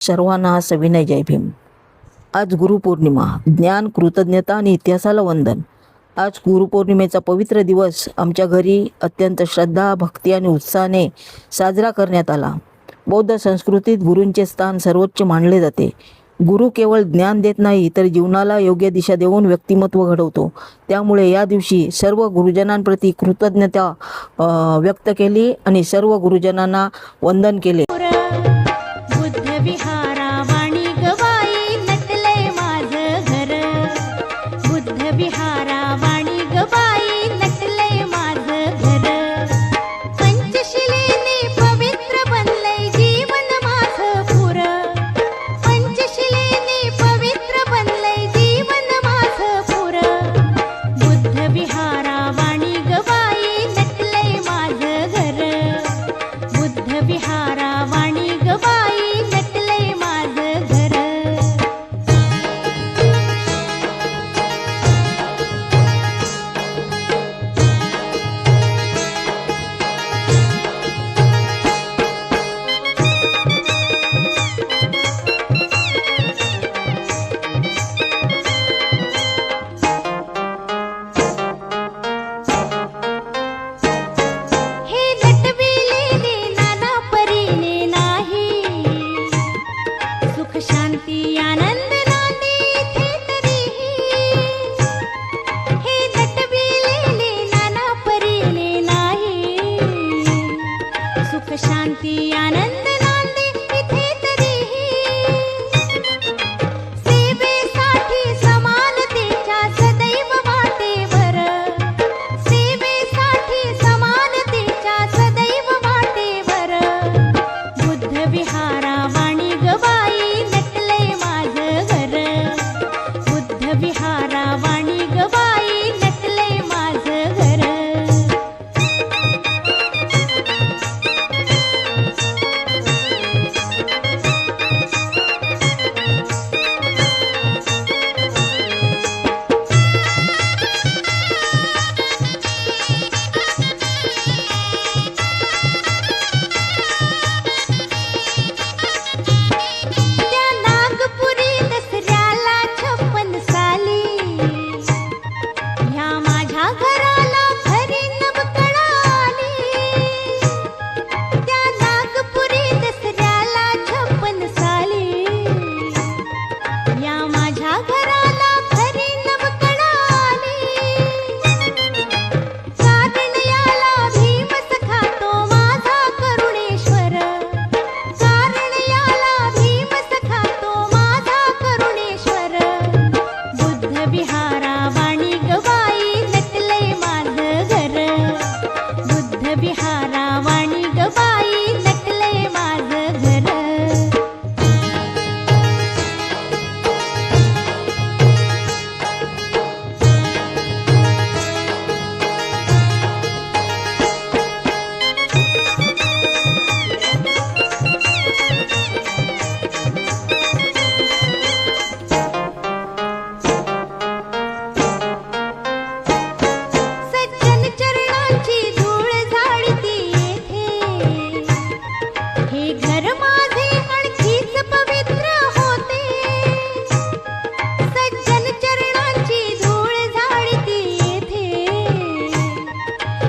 सर्वांना सविनय जय भीम. आज गुरुपौर्णिमा. ज्ञान, कृतज्ञता आणि इतिहासाला वंदन. आज गुरुपौर्णिमेचा पवित्र दिवस आमच्या घरी अत्यंत श्रद्धा, भक्ती आणि उत्साहाने साजरा करण्यात आला. बौद्ध संस्कृतीत गुरूंचे स्थान सर्वोच्च मानले जाते. गुरु केवळ ज्ञान देत नाही तर जीवनाला योग्य दिशा देऊन व्यक्तिमत्व घडवतो. त्यामुळे या दिवशी सर्व गुरुजनांप्रती कृतज्ञता व्यक्त केली आणि सर्व गुरुजनांना वंदन केले. बुद्ध विहारा वाणी गवाई नटले माझं घर. बुद्ध विहारा वाणी गवाई नटले माझं घर. पंचशिलेने पवित्र बनले जीवन माझं पुर. पंचशिलेने पवित्र बनले जीवन माझं पुर. बुद्ध विहारा वाणी गवाई नटले माझं घर. बुद्ध विहारा वाणी गवाई नटले माझं घर. हे नटविलेले नाना परीने नाही. सुख शांती आनंद नांदी इथे तरीही. हे नटविलेले नाना परीने नाही. सुख शांती आनंद नांदी इथे तरीही. सेवेसाठी समानतेच्या सदैव वाटेवर. सेवेसाठी समानतेच्या सदैव वाटेवर. बुद्ध विहारा वाणी गवाई नटले माझं घर. बुद्ध विहारा वाणी गवाई नटले माझं घर. त्या नागपुरी दसऱ्याला 56 साली. ह्या माझ्या घराला खरी नवकळा आली. त्या नागपुरी दसऱ्याला 56 साली. या माझ्या घराला खरी नवकळा आली. कारण याला भीम सखा तो माझा करुणेश्वर. कारण याला भीम सखा तो माझा करुणेश्वर. बुद्ध विहारा वाणी गवाई नटले माझं घर. बुद्ध विहारा वाणी गवाई नटले माझं घर. सज्जन चरणांची धूळ झाडती येथे. हे घर माझे आणखीच पवित्र होते. सज्जन चरणांची धूळ झाडती येथे.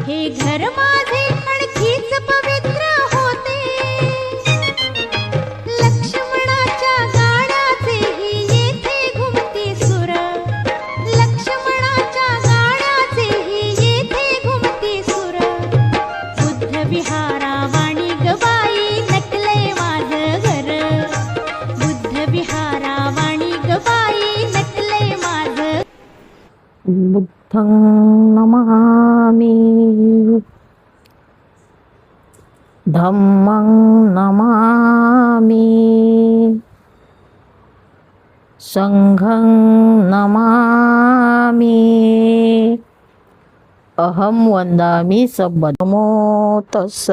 हे घर माझे आणखीच पवित्र होते. लक्ष्मणाच्या गाण्याचेही येथे घुमती सुर. लक्ष्मणाच्या गाण्याचेही येथे घुमती सुर. बुद्ध विहारा वाणी गवाई नटले माझं घर. बुद्ध विहारा वाणी गवाई नटले माझं. बुद्धं नमामि. धम्मं नमामि. संघं नमामि. अहं वंदामि सब्बं. नमो तस्स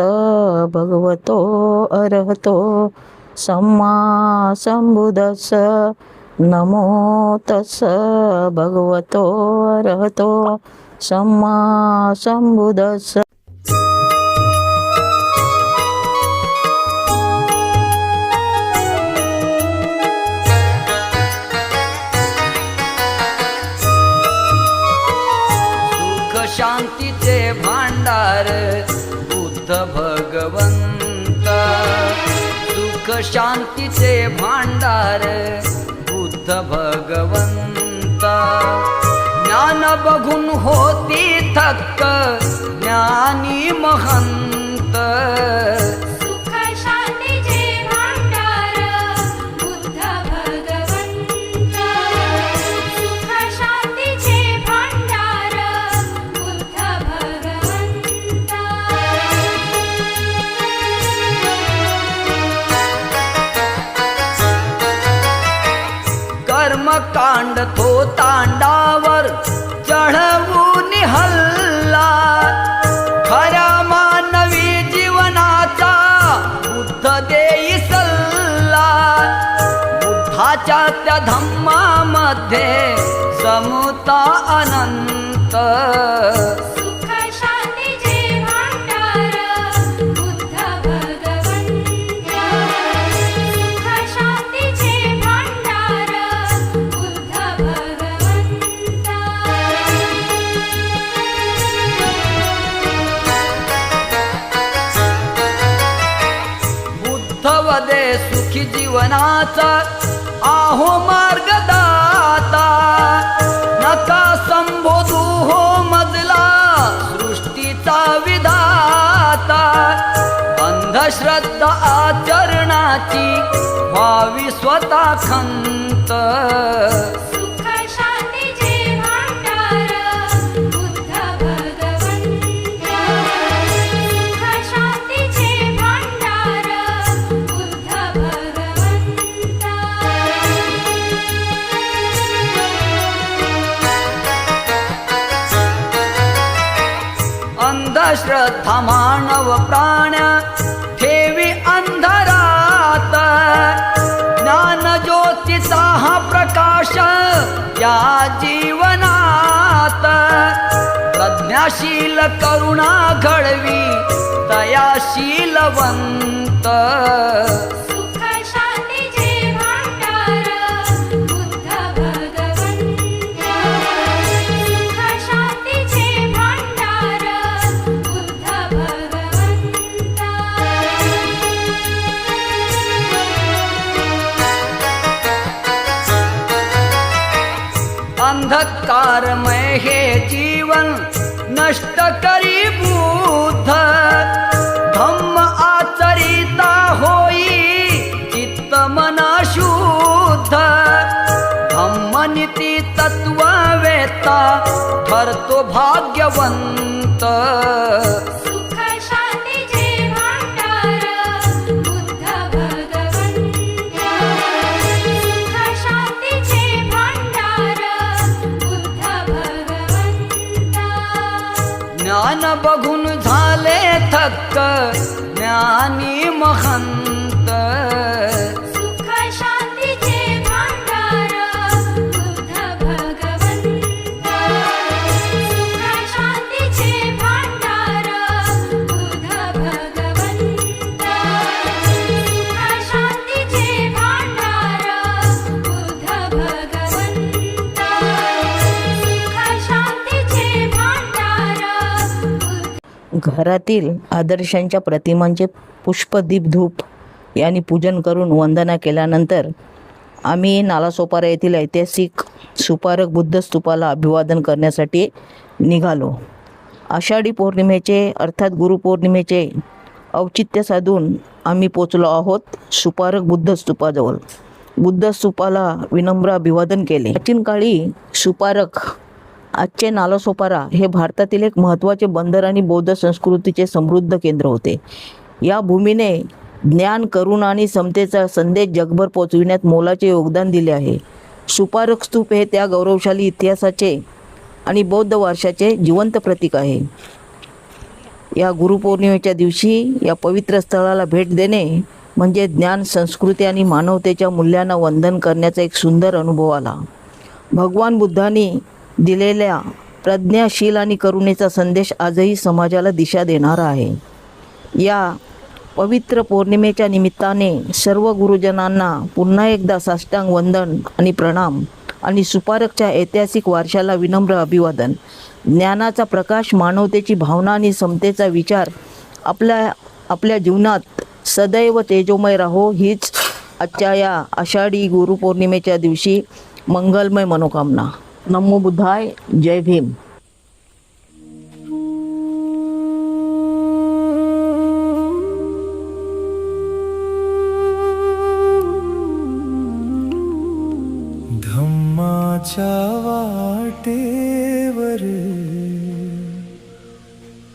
भगवतो अरहतो सम्मा संबुद्धस्स. नमो तस्स भगवतो अरहतो सम्मा संबुद्धस्स. शांतीचे भांडार बुद्ध भगवंता. ज्ञान बघून होती थक्क ज्ञानी महंत. सुख शांतीचे भांडार बुद्ध भगवंता. सुख शांतीचे भांडार बुद्ध भगवंता. कर्मकांड तो तांडावर चढवून हल्ला. खऱ्या मानवी जीवनाचा बुद्ध देई सल्ला. बुद्धाच्या त्या धम्मामध्ये समता अनंत. सुख शांतीचे भांडार बुद्ध भगवंता. सुख शांतीचे भांडार बुद्ध भगवंता. बुद्ध वदे सुखी जीवनाचा आहो मार्गदाता. नका संबोधू हो मजला सृष्टीचा विधाता. अंधश्रद्धा आचरणाची व्हावी स्वतः खंत. सुख शांतीचे भांडार बुद्ध भगवंता. सुख शांतीचे भांडार बुद्ध भगवंता. अंधश्रद्धा मानव प्राण्या ठेवी अंधरात. ज्ञान ज्योतीचा हा प्रकाश या जीवनात. प्रज्ञाशील करुणा घडवी दयाशीलवंत. सुख शांतीचे भांडार बुद्ध भगवंता. सुख शांतीचे भांडार बुद्ध भगवंता. अंधकारमय हे जीवन नष्ट करी बुद्ध. धम्म आचरिता होई चित्त मन शुद्ध. धम्मनीती तत्व वेता ठरतो भाग्यवंत. सुख शांतीचे भांडार बुद्ध भगवंता. सुख शांतीचे भांडार बुद्ध भगवंता. ज्ञान बघून झाले थक्क ज्ञानी महंत. सुख शांतीचे भांडार बुद्ध भगवंता. सुख शांतीचे भांडार बुद्ध भगवंता. सुख शांतीचे भांडार बुद्ध भगवंता. सुख शांतीचे भांडार बुद्ध. घरातील आदर्शांच्या प्रतिमांचे पुष्पदीप धूप यांनी पूजन करून वंदना केल्यानंतर आम्ही नालासोपारा येथील ऐतिहासिक सुपारक बुद्ध स्तूपाला अभिवादन करण्यासाठी निघालो. आषाढी पौर्णिमेचे अर्थात गुरुपौर्णिमेचे औचित्य साधून आम्ही पोचलो आहोत सुपारक बुद्ध स्तूपाजवळ. बुद्ध स्तूपाला विनम्र अभिवादन केले. प्राचीन काळी सुपारक आजचे नालासोपारा हे भारतातील एक महत्त्वाचे बंदर आणि बौद्ध संस्कृतीचे समृद्ध केंद्र होते. या भूमीने ज्ञान, करुणा आणि समतेचा संदेश जगभर पोचविण्यात मोलाचे योगदान दिले आहे. सुपारक स्तूप हे त्या गौरवशाली इतिहासाचे आणि बौद्ध वारशाचे जिवंत प्रतीक आहे. या गुरुपौर्णिमेच्या दिवशी या पवित्र स्थळाला भेट देणे म्हणजे ज्ञान, संस्कृती आणि मानवतेच्या मूल्यांना वंदन करण्याचा एक सुंदर अनुभव आला. भगवान बुद्धांनी दिलेल्या प्रज्ञाशील आणि करुणेचा संदेश आजही समाजाला दिशा देणारा आहे. या पवित्र पौर्णिमेच्या निमित्ताने सर्व गुरुजनांना पुन्हा एकदा साष्टांग वंदन आणि प्रणाम आणि सुपारकच्या ऐतिहासिक वारशाला विनम्र अभिवादन. ज्ञानाचा प्रकाश, मानवतेची भावना आणि समतेचा विचार आपल्या जीवनात सदैव तेजोमय राहो हीच आजच्या या आषाढी गुरुपौर्णिमेच्या दिवशी मंगलमय मनोकामना. नमो बुद्धाय. जय भीम. धम्माच्या वाटेवर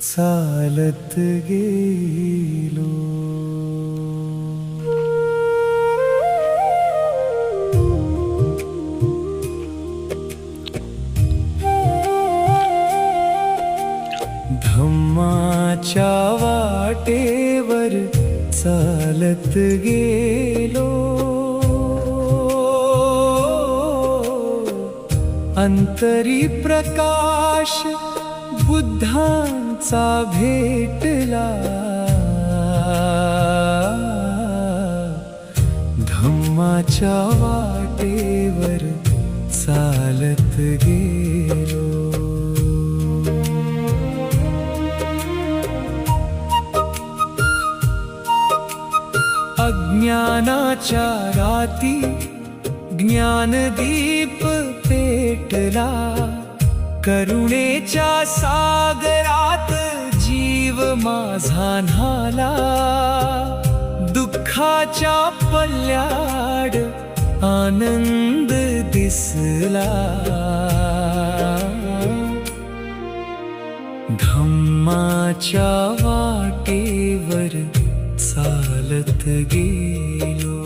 चालत गेलो, धम्माच्या वाटेवर चालत गेलो, अंतरी प्रकाश बुद्धांचा भेटला, धम्माच्या वाटेवर चालत गेलो. अज्ञानाच्या राती ज्ञानदीप पेटला, करुणेच्या सागरात जीव माझा न्हाला, दुःखाच्या पल्ल्याड आनंद दिसला, धम्माच्या वाटेवर चालत गेलो.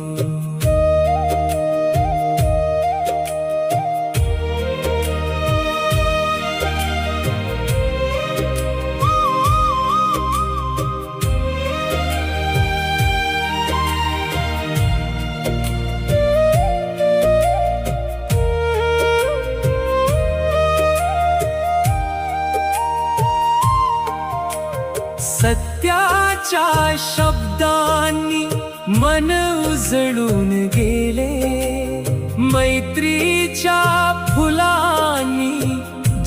सत्याच्या शब्दांनी मन उजळून गेले, मैत्रीच्या फुलांनी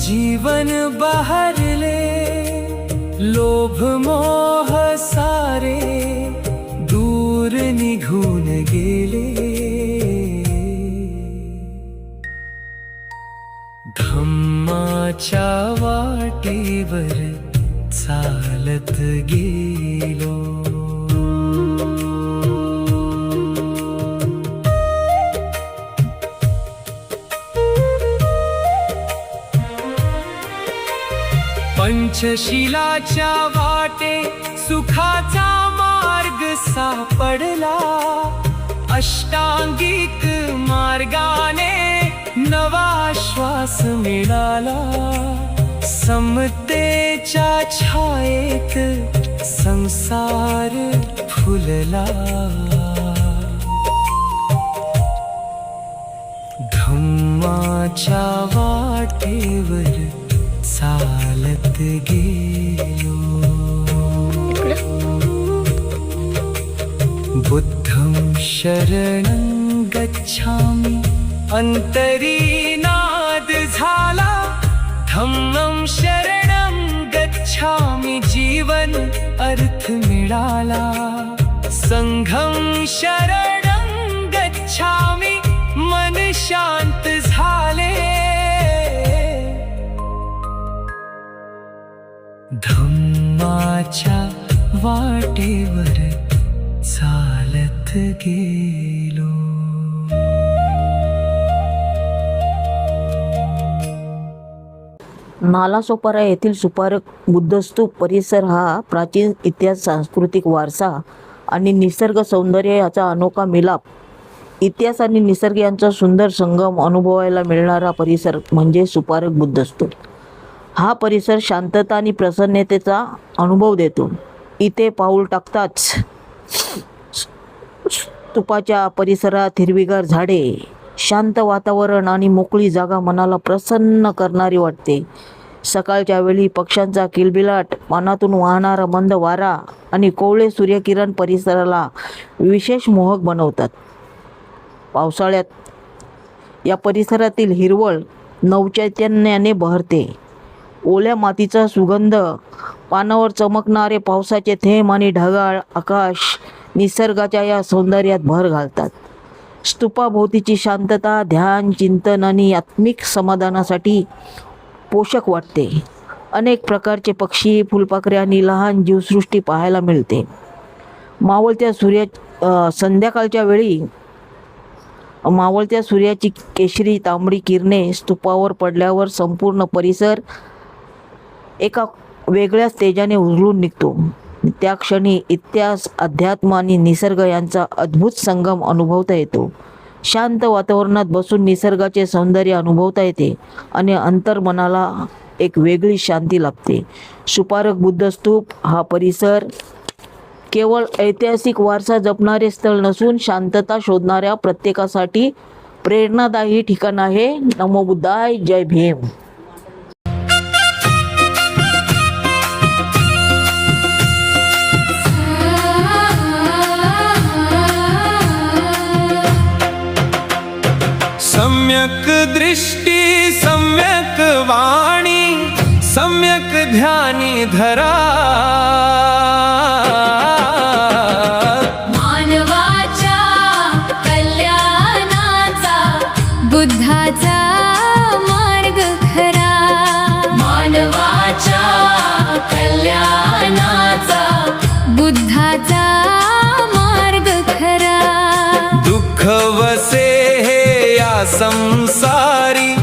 जीवन बहरले, लोभ मोह सारे दूर निघून गेले, धम्माच्या वाटेवर चालत गेलो. पंचशिलाच्या वाटे सुखाचा मार्ग सापडला, अष्टांगिक मार्गाने नवा श्वास मिळाला, समतेच्या छायेत संसार फुलला, धम्माच्या वाटेवर चालत गेलो. बुद्धं शरणं गच्छामि अंतरी नाद झाला, धम्मं शरणं गच्छामि जीवन अर्थ मिळाला, संघं शरणं गच्छामि मन शांत झाले, धम्माच्या वाटेवर चालत गेलो. नालासोपारा येथील सुपारक बुद्धस्तूप परिसर हा प्राचीन इतिहास, सांस्कृतिक वारसा आणि निसर्ग सौंदर्य याचा अनोखा मिलाप, इतिहास आणि निसर्ग यांचा सुंदर संगम अनुभवायला मिळणारा परिसर म्हणजे सुपारक बुद्धस्तूप. हा परिसर शांतता आणि प्रसन्नतेचा अनुभव देतो. इथे पाऊल टाकताच स्तूपाच्या परिसरात हिरवीगार झाडे, शांत वातावरण आणि मोकळी जागा मनाला प्रसन्न करणारी वाटते. सकाळच्या वेळी पक्ष्यांचा किलबिलाट, पानातून वाहणारा मंद वारा आणि कोवळे सूर्यकिरण परिसराला विशेष मोहक बनवतात. पावसाळ्यात या परिसरातील हिरवळ नवचैतन्याने बहरते. ओल्या मातीचा सुगंध, पानावर चमकणारे पावसाचे थेंब आणि ढगाळ आकाश निसर्गाच्या या सौंदर्यात भर घालतात. स्तूपाभोवतीची शांतता ध्यान चिंतन आणि आत्मिक समाधानासाठी पोषक वाटते. अनेक प्रकारचे पक्षी फुलपाखरे आणि लहान जीवसृष्टी पाहायला मिळते. संध्याकाळच्या वेळी मावळत्या सूर्याची केशरी तांबडी किरणे स्तूपावर पडल्यावर संपूर्ण परिसर एका वेगळ्याच तेजाने उजळून निघतो. त्या क्षणी इतिहास अध्यात्म आणि निसर्ग यांचा अद्भुत संगम अनुभवता येतो. शांत वातावरणात बसून निसर्गाचे सौंदर्य अनुभवता येते आणि अंतर्मनाला एक वेगळी शांती लाभते. सुपारक बुद्ध स्तूप हा परिसर केवळ ऐतिहासिक वारसा जपणारे स्थळ नसून शांतता शोधणाऱ्या प्रत्येकासाठी प्रेरणादायी ठिकाण आहे. नमो बुद्धाय. जय भीम. सम्यक दृष्टी सम्यक वाणी सम्यक ध्यानी धरा. मानवाच्या कल्याणाचा बुद्धाचा मार्ग खरा. मानवाच्या कल्याणाचा बुद्धाचा मार्ग खरा. दुःख वसे हे या संसारी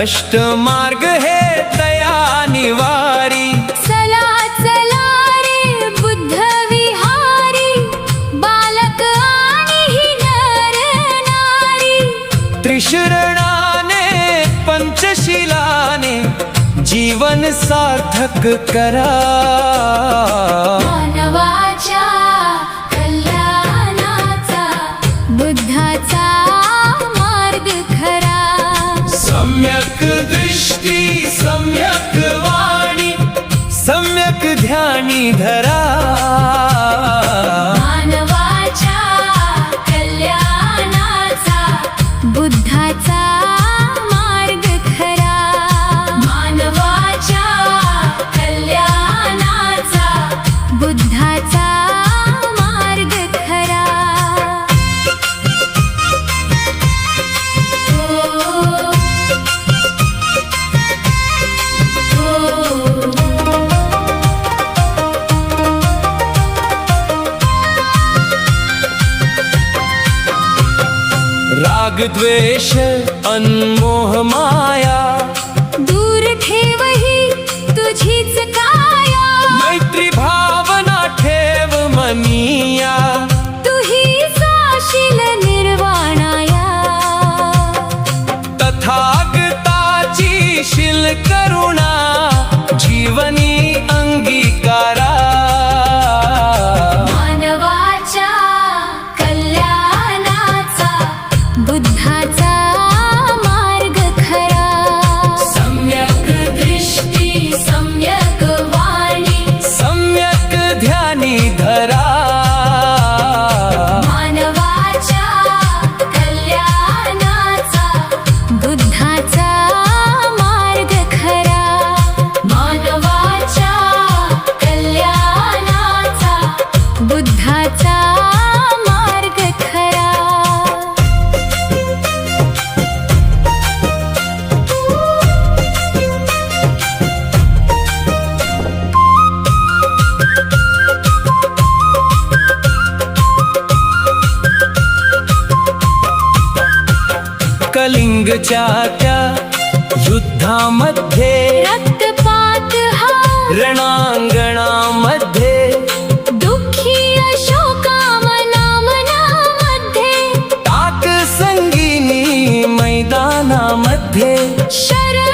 अष्टमार्ग हे दया निवारी. चला चला रे बुद्ध विहारी बालक आणि ही नर नारी. त्रिशरणाने पंचशिलाने जीवन सार्थक करा. मानवाच्या कल्याणाचा बुद्धाचा मार्ग खरा. सम्यक दृष्टी सम्यक वाणी सम्यक ध्यानी धरा. मानवाच्या कल्याणाचा बुद्धाचा मार्ग खरा. मानवाच्या कल्याणाचा बुद्धाचा मार्ग खरा. राग द्वेष अनमोह माया दूर ठेवही तुझीच काया. मैत्री भावना ठेव मनिया. तुही जाशील निर्वाणाया. तथागताची शील करुणा जीवनी अंगीकारा. मानवाच्या कल्याणाचा बुद्धाचा मार्ग खरा. सम्यक दृष्टी सम्यक वाणी सम्यक ध्यानी धरा. मानवाच्या कल्याणाचा बुद्धाचा मार्ग खरा. मानवाच्या कल्याणाचा बुद्धाचा मार्ग खरा. कलिंगच्या त्या युद्धामध्ये रक्तपात हा रणांगणामध्ये दुःखी अशोकामनामनामध्ये ताक संगीनी मैदानामध्ये शरण